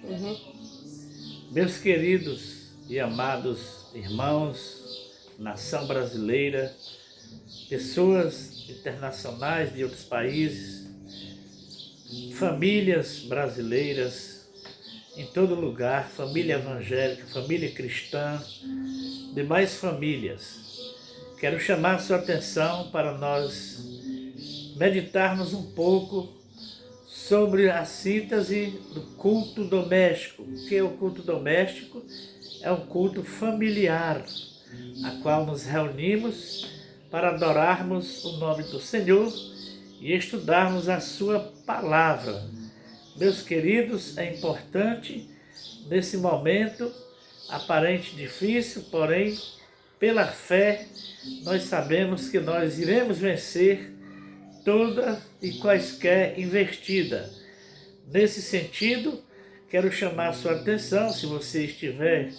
Uhum. Meus queridos e amados irmãos, nação brasileira, pessoas internacionais de outros países, famílias brasileiras em todo lugar, família evangélica, família cristã, demais famílias. Quero chamar a sua atenção para nós meditarmos um pouco sobre a síntese do culto doméstico. O que é o culto doméstico? É um culto familiar, a qual nos reunimos para adorarmos o nome do Senhor e estudarmos a sua palavra. Meus queridos, é importante, nesse momento, aparente difícil, porém, pela fé, nós sabemos que nós iremos vencer toda e quaisquer investida. Nesse sentido, quero chamar a sua atenção, se você estiver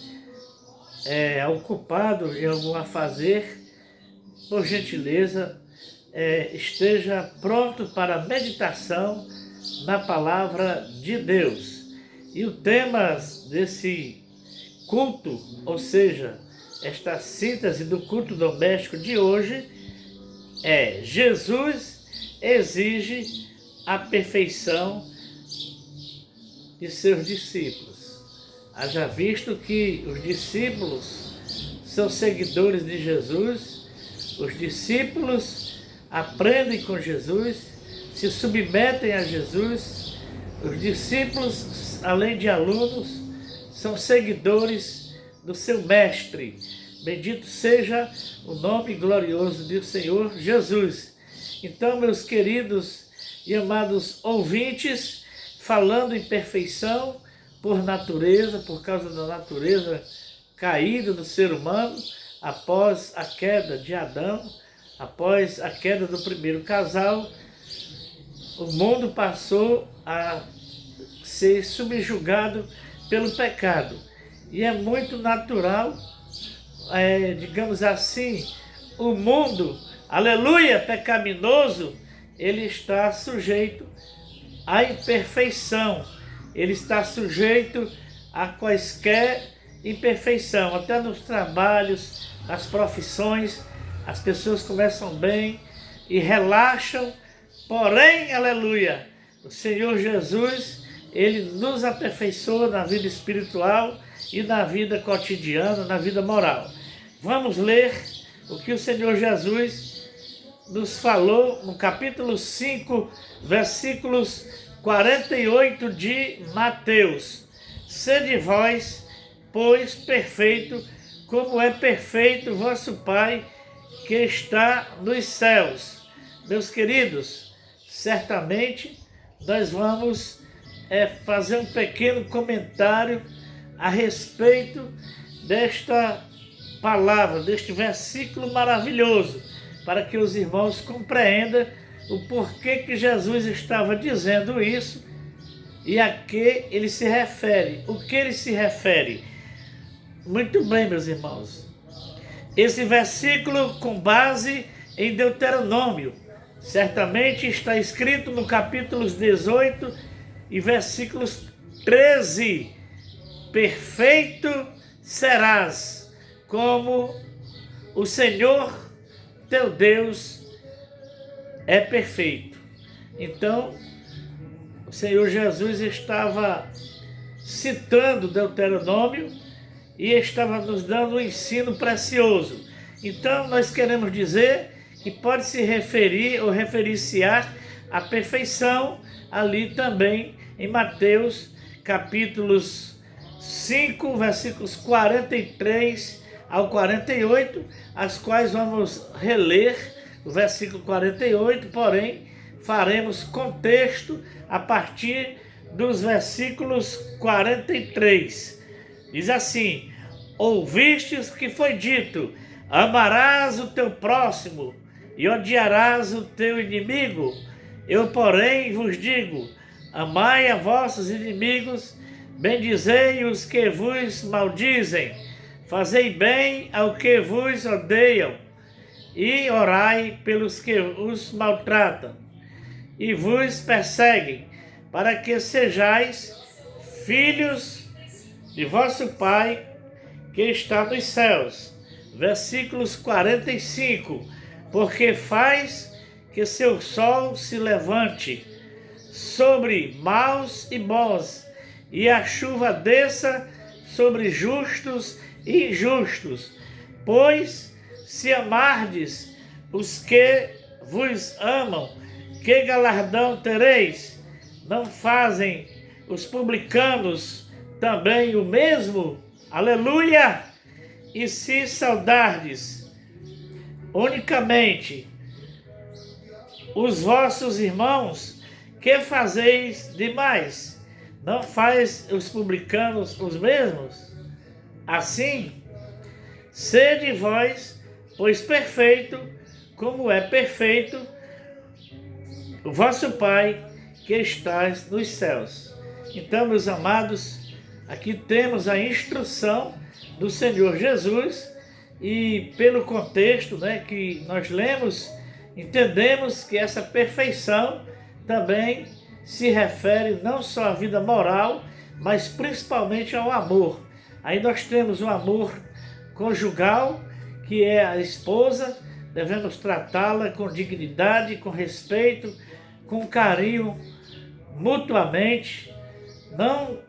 ocupado em algum afazer, por gentileza, esteja pronto para a meditação na palavra de Deus. E o tema desse culto, ou seja, esta síntese do culto doméstico de hoje, é: Jesus exige a perfeição de seus discípulos. Haja visto que os discípulos são seguidores de Jesus, os discípulos aprendem com Jesus, se submetem a Jesus, os discípulos, além de alunos, são seguidores do seu mestre. Bendito seja o nome glorioso do Senhor Jesus. Então, meus queridos e amados ouvintes, falando em perfeição por natureza, por causa da natureza caída do ser humano, após a queda de Adão, após a queda do primeiro casal, o mundo passou a ser subjugado pelo pecado. E é muito natural, digamos assim, o mundo, aleluia, pecaminoso, ele está sujeito à imperfeição, ele está sujeito a quaisquer imperfeição, até nos trabalhos, nas profissões, as pessoas começam bem e relaxam, porém, aleluia, o Senhor Jesus, ele nos aperfeiçoa na vida espiritual e na vida cotidiana, na vida moral. Vamos ler o que o Senhor Jesus nos falou no capítulo 5, versículos 48 de Mateus. Sede vós, pois, perfeito, como é perfeito vosso Pai que está nos céus. Meus queridos, certamente nós vamos fazer um pequeno comentário a respeito desta palavra, deste versículo maravilhoso, para que os irmãos compreendam o porquê que Jesus estava dizendo isso e a que ele se refere. O que ele se refere? Muito bem, meus irmãos. Esse versículo, com base em Deuteronômio, certamente está escrito no capítulo 18 e versículos 13. Perfeito serás, como o Senhor teu Deus é perfeito. Então, o Senhor Jesus estava citando Deuteronômio e estava nos dando um ensino precioso. Então, nós queremos dizer que pode se referir ou referenciar à perfeição ali também em Mateus, capítulos 5, versículos 43 ao 48, as quais vamos reler o versículo 48, porém faremos contexto a partir dos versículos 43. Diz assim: ouvistes o que foi dito, amarás o teu próximo e odiarás o teu inimigo. Eu, porém, vos digo, amai a vossos inimigos, bendizei os que vos maldizem, fazei bem ao que vos odeiam, e orai pelos que os maltratam e vos perseguem, para que sejais filhos de vosso Pai que está nos céus. Versículos 45. Porque faz que seu sol se levante sobre maus e bons, e a chuva desça sobre justos e injustos. Pois se amardes os que vos amam, que galardão tereis? Não fazem os publicanos também o mesmo? Aleluia! E se saudardes unicamente os vossos irmãos, que fazeis demais? Não faz os publicanos os mesmos? Assim, sede vós, pois perfeito, como é perfeito o vosso Pai que estás nos céus. Então, meus amados, aqui temos a instrução do Senhor Jesus, e pelo contexto, que nós lemos, entendemos que essa perfeição também se refere não só à vida moral, mas principalmente ao amor. Aí nós temos o amor conjugal, que é a esposa, devemos tratá-la com dignidade, com respeito, com carinho, mutuamente. Não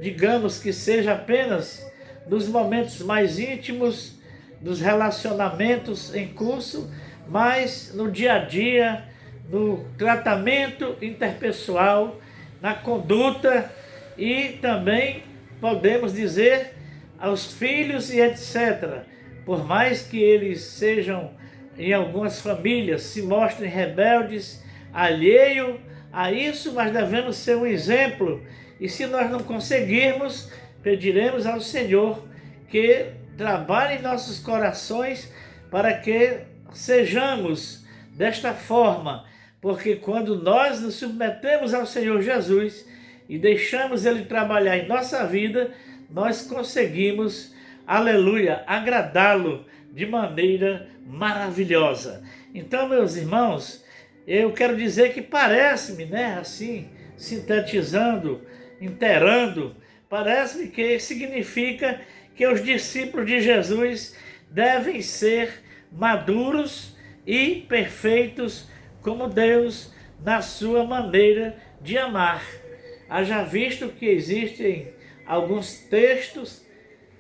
digamos que seja apenas nos momentos mais íntimos, dos relacionamentos em curso, mas no dia a dia, no tratamento interpessoal, na conduta, e também podemos dizer aos filhos e etc. Por mais que eles sejam, em algumas famílias, se mostrem rebeldes, alheio a isso, mas devemos ser um exemplo. E se nós não conseguirmos, pediremos ao Senhor que trabalhe em nossos corações para que sejamos desta forma, porque quando nós nos submetemos ao Senhor Jesus e deixamos Ele trabalhar em nossa vida, nós conseguimos, aleluia, agradá-lo de maneira maravilhosa. Então, meus irmãos, eu quero dizer que parece-me, assim, sintetizando, inteirando, parece-me que significa que os discípulos de Jesus devem ser maduros e perfeitos como Deus na sua maneira de amar. Haja visto que existem alguns textos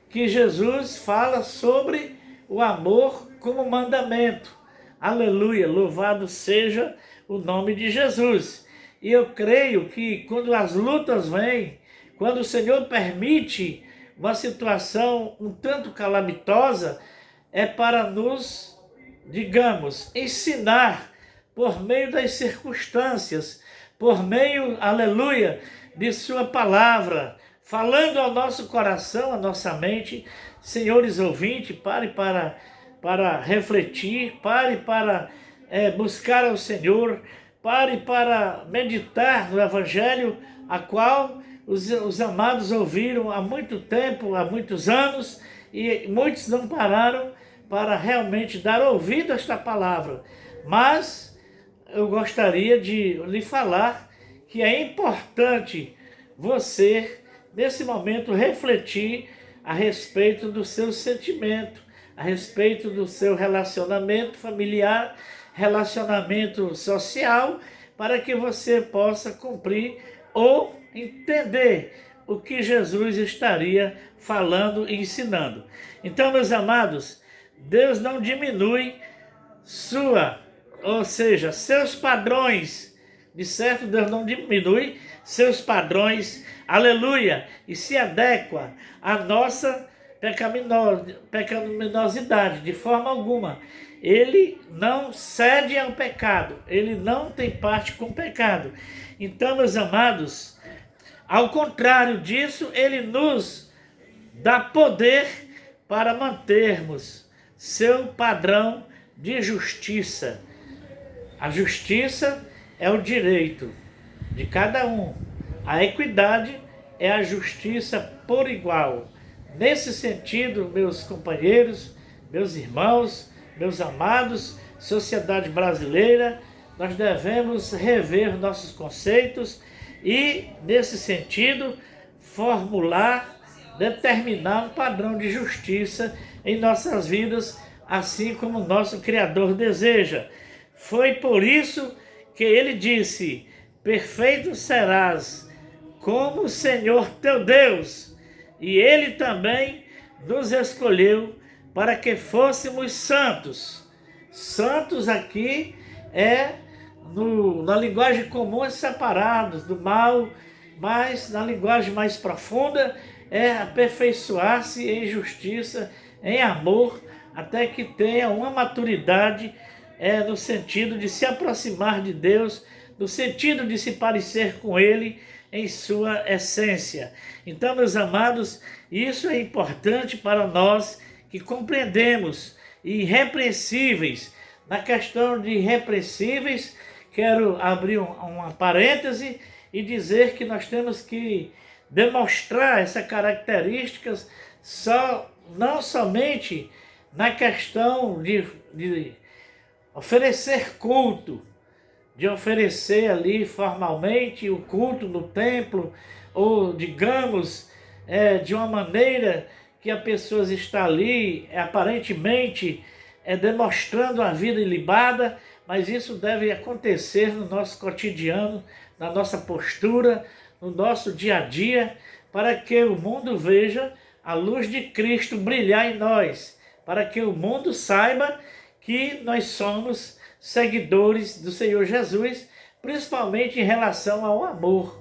que Jesus fala sobre o amor como mandamento. Aleluia, louvado seja o nome de Jesus. E eu creio que quando as lutas vêm, quando o Senhor permite uma situação um tanto calamitosa, é para nos, digamos, ensinar por meio das circunstâncias, por meio, aleluia, de sua palavra, falando ao nosso coração, à nossa mente. Senhores ouvintes, pare para refletir, pare para buscar ao Senhor, pare para meditar no Evangelho, a qual os amados ouviram há muito tempo, há muitos anos, e muitos não pararam para realmente dar ouvido a esta palavra. Mas eu gostaria de lhe falar que é importante você, nesse momento, refletir a respeito do seu sentimento, a respeito do seu relacionamento familiar, relacionamento social, para que você possa cumprir ou entender o que Jesus estaria falando e ensinando. Então, meus amados, Deus não diminui seus padrões, de certo Deus não diminui seus padrões, aleluia, e se adequa à nossa pecaminosidade, de forma alguma. Ele não cede ao pecado, ele não tem parte com o pecado. Então, meus amados, ao contrário disso, ele nos dá poder para mantermos seu padrão de justiça. A justiça é o direito de cada um. A equidade é a justiça por igual. Nesse sentido, meus companheiros, meus irmãos, meus amados, sociedade brasileira, nós devemos rever nossos conceitos e, nesse sentido, formular, determinar um padrão de justiça em nossas vidas, assim como o nosso Criador deseja. Foi por isso que ele disse: perfeito serás como o Senhor teu Deus. E ele também nos escolheu para que fôssemos santos. Santos aqui é, na linguagem comum, separados do mal, mas na linguagem mais profunda é aperfeiçoar-se em justiça, em amor, até que tenha uma maturidade no sentido de se aproximar de Deus, no sentido de se parecer com Ele em sua essência. Então, meus amados, isso é importante para nós que compreendemos irrepreensíveis. Na questão de irrepreensíveis, quero abrir uma parêntese e dizer que nós temos que demonstrar essas características não somente na questão de oferecer culto, de oferecer ali formalmente o culto no templo, ou digamos, de uma maneira que a pessoa está ali aparentemente demonstrando a vida ilibada, mas isso deve acontecer no nosso cotidiano, na nossa postura, no nosso dia a dia, para que o mundo veja a luz de Cristo brilhar em nós, para que o mundo saiba que nós somos seguidores do Senhor Jesus, principalmente em relação ao amor.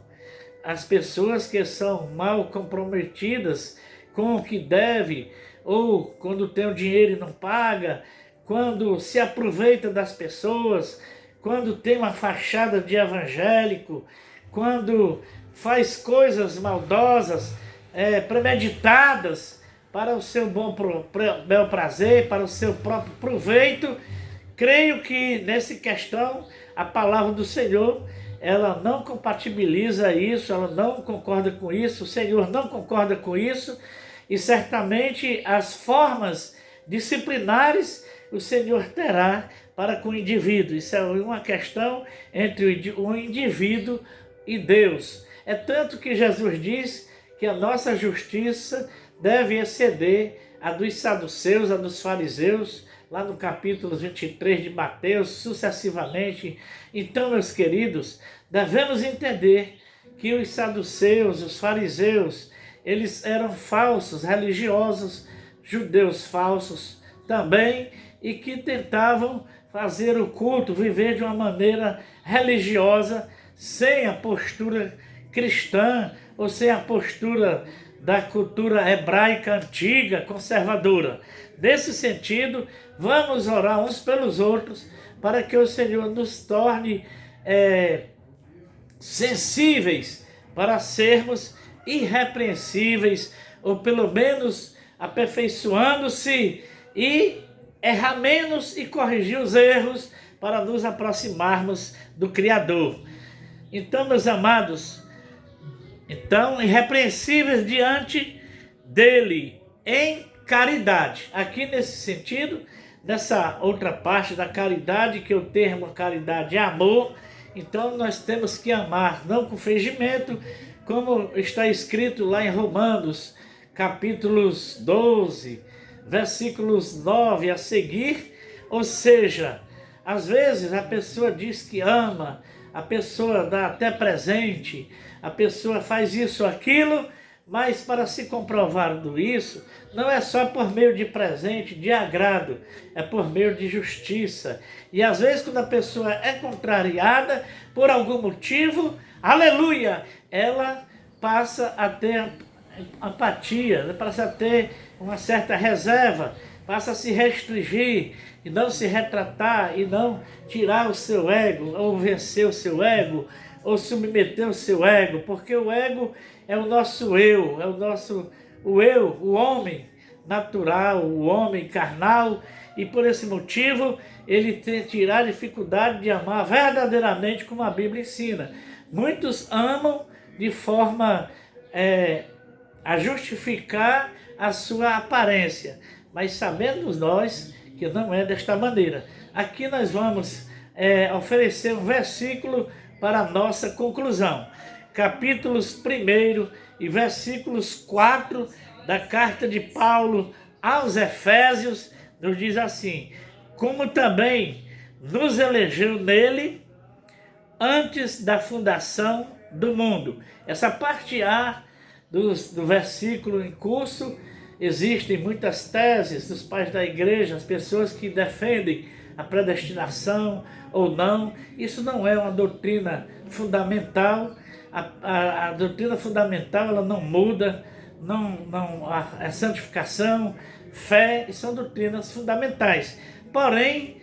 As pessoas que são mal comprometidas com o que deve, ou quando tem o dinheiro e não paga, quando se aproveita das pessoas, quando tem uma fachada de evangélico, quando faz coisas maldosas, premeditadas, para o seu bel prazer, para o seu próprio proveito. Creio que nessa questão a palavra do Senhor, ela não compatibiliza isso, ela não concorda com isso, o Senhor não concorda com isso, e certamente as formas disciplinares o Senhor terá para com o indivíduo. Isso é uma questão entre o indivíduo e Deus. É tanto que Jesus diz que a nossa justiça deve exceder a dos saduceus, a dos fariseus, lá no capítulo 23 de Mateus, sucessivamente. Então, meus queridos, devemos entender que os saduceus, os fariseus, eles eram falsos religiosos, judeus falsos também, e que tentavam fazer o culto, viver de uma maneira religiosa, sem a postura cristã, ou sem a postura da cultura hebraica antiga, conservadora. Nesse sentido, vamos orar uns pelos outros, para que o Senhor nos torne sensíveis para sermos irrepreensíveis, ou pelo menos aperfeiçoando-se e errar menos e corrigir os erros para nos aproximarmos do Criador. Então, meus amados, irrepreensíveis diante dele, em caridade. Aqui nesse sentido, nessa outra parte da caridade, que o termo caridade é amor, então nós temos que amar, não com fingimento, como está escrito lá em Romanos, capítulos 12, versículos 9 a seguir. Ou seja, às vezes a pessoa diz que ama, a pessoa dá até presente, a pessoa faz isso ou aquilo, mas para se comprovar tudo isso, não é só por meio de presente, de agrado, é por meio de justiça. E às vezes quando a pessoa é contrariada por algum motivo, aleluia, ela passa a ter empatia, passa a ter uma certa reserva, passa a se restringir e não se retratar e não tirar o seu ego, ou vencer o seu ego, ou submeter o seu ego, porque o ego é o nosso eu, o homem natural, o homem carnal, e por esse motivo ele tem que tirar a dificuldade de amar verdadeiramente como a Bíblia ensina. Muitos amam de forma a justificar a sua aparência, mas sabemos nós que não é desta maneira. Aqui nós vamos oferecer um versículo para a nossa conclusão. capítulos 1 e versículos 4 da carta de Paulo aos Efésios, nos diz assim: como também nos elegeu nele antes da fundação do mundo. Essa parte A do versículo em curso, existem muitas teses dos pais da igreja, as pessoas que defendem a predestinação ou não. Isso não é uma doutrina fundamental. A doutrina fundamental ela não muda, a santificação, fé, são doutrinas fundamentais. Porém,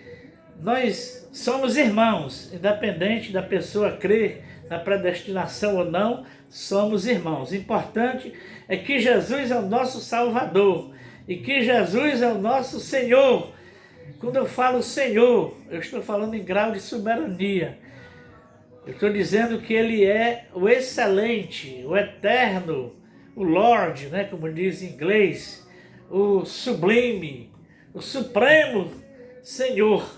nós somos irmãos, independente da pessoa crer na predestinação ou não, somos irmãos. O importante é que Jesus é o nosso Salvador e que Jesus é o nosso Senhor. Quando eu falo Senhor, eu estou falando em grau de soberania. Eu estou dizendo que Ele é o excelente, o eterno, o Lord, né, como diz em inglês, o sublime, o supremo Senhor.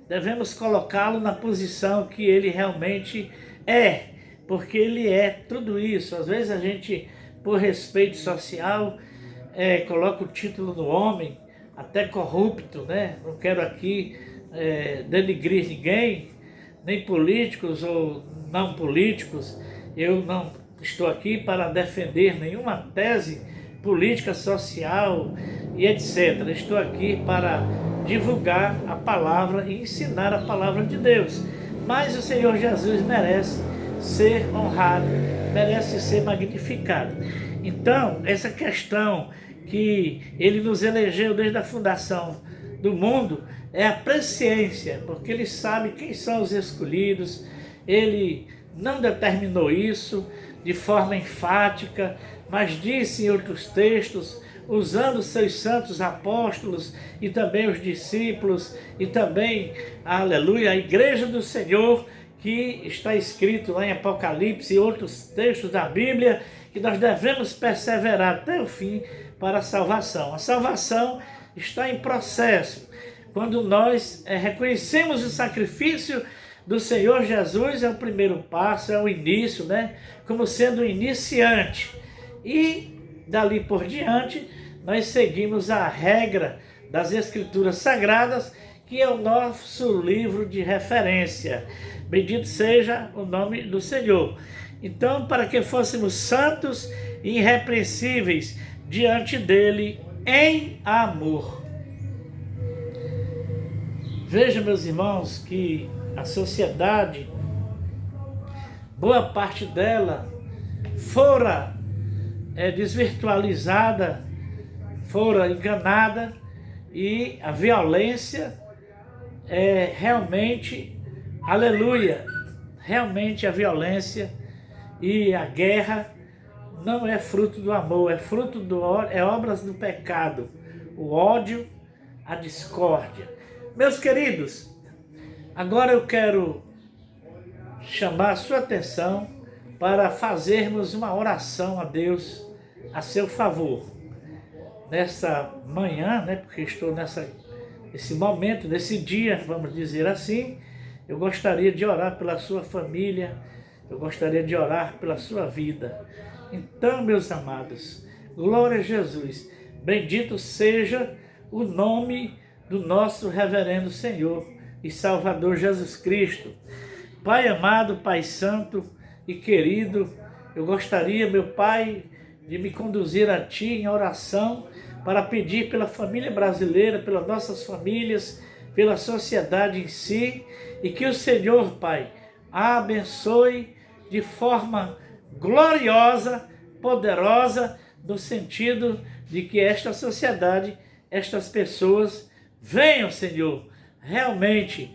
Devemos colocá-lo na posição que Ele realmente é, porque Ele é tudo isso. Às vezes a gente, por respeito social, coloca o título do homem, até corrupto, né? Não quero aqui denigrir ninguém, nem políticos ou não políticos. Eu não estou aqui para defender nenhuma tese política, social e etc. Estou aqui para divulgar a palavra e ensinar a palavra de Deus. Mas o Senhor Jesus merece ser honrado, merece ser magnificado. Então, essa questão que Ele nos elegeu desde a fundação do mundo é a presciência, porque Ele sabe quem são os escolhidos. Ele não determinou isso de forma enfática, mas disse em outros textos, usando seus santos apóstolos e também os discípulos e também, aleluia, a igreja do Senhor, que está escrito lá em Apocalipse e outros textos da Bíblia, que nós devemos perseverar até o fim para a salvação. A salvação está em processo. Quando nós reconhecemos o sacrifício do Senhor Jesus, é o primeiro passo, é o início, né? Como sendo o iniciante. E dali por diante, nós seguimos a regra das Escrituras Sagradas, que é o nosso livro de referência. Bendito seja o nome do Senhor. Então, para que fôssemos santos e irrepreensíveis diante dele em amor. Veja, meus irmãos, que a sociedade, boa parte dela, fora desvirtualizada, fora enganada, e a violência é realmente, aleluia, realmente a violência e a guerra não é fruto do amor, é fruto é obras do pecado, o ódio, a discórdia. Meus queridos, agora eu quero chamar a sua atenção para fazermos uma oração a Deus a seu favor. Nessa manhã, né, porque estou nesse momento, nesse dia, vamos dizer assim, eu gostaria de orar pela sua família, eu gostaria de orar pela sua vida. Então, meus amados, glória a Jesus, bendito seja o nome do nosso reverendo Senhor e Salvador Jesus Cristo. Pai amado, Pai santo e querido, eu gostaria, meu Pai, de me conduzir a Ti em oração para pedir pela família brasileira, pelas nossas famílias, pela sociedade em si, e que o Senhor, Pai, a abençoe de forma gloriosa, poderosa, no sentido de que esta sociedade, estas pessoas venham, Senhor, realmente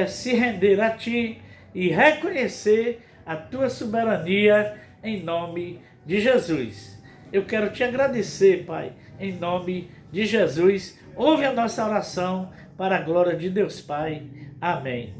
se render a Ti e reconhecer a Tua soberania em nome de Jesus. Eu quero Te agradecer, Pai, em nome de Jesus. Ouve a nossa oração para a glória de Deus Pai. Amém.